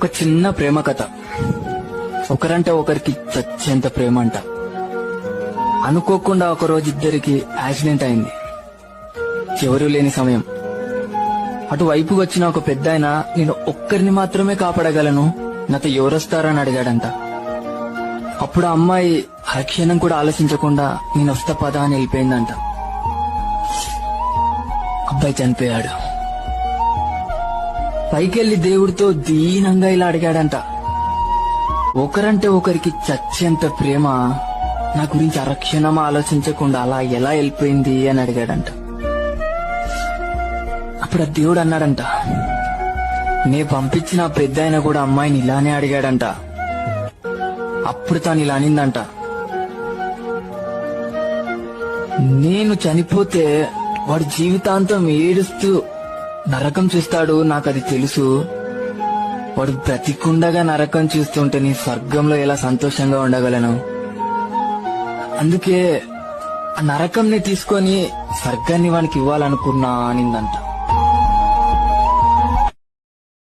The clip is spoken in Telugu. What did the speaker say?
ఒక చిన్న ప్రేమ కథ. ఒకరంటే ఒకరికి చచ్చేంత ప్రేమ అంట. అనుకోకుండా ఒక రోజు ఇద్దరికి యాక్సిడెంట్ అయింది. ఎవరూ లేని సమయం. అటువైపు వచ్చిన ఒక పెద్దాయన నేను ఒక్కరిని మాత్రమే కాపాడగలను, నాతో ఎవరొస్తారని అడిగాడంట. అప్పుడు ఆ అమ్మాయి హరక్షణం కూడా ఆలోచించకుండా నేను వస్తా పదా అని వెళ్ళిపోయిందంట. అబ్బాయి చనిపోయాడు. పైకెళ్లి దేవుడితో దీనంగా ఇలా అడిగాడంట, ఒకరంటే ఒకరికి చచ్చేంత ప్రేమ నా గురించి అరక్షణం ఆలోచించకుండా అలా ఎలా వెళ్ళిపోయింది అని అడిగాడంట. అప్పుడు ఆ దేవుడు అన్నాడంట, నే పంపించిన పెద్ద ఆయన కూడా అమ్మాయిని ఇలానే అడిగాడంట. అప్పుడు తాను ఇలా అనిందంట, నేను చనిపోతే వాడు జీవితాంతం ఏడుస్తూ నరకం చూస్తాడు, నాకు అది తెలుసు. వాడు బ్రతికుండగా నరకం చూస్తుంటే నీ స్వర్గంలో ఎలా సంతోషంగా ఉండగలను. అందుకే ఆ నరకంని తీసుకొని స్వర్గాన్ని వానికి ఇవ్వాలనుకున్నా అనిందంట.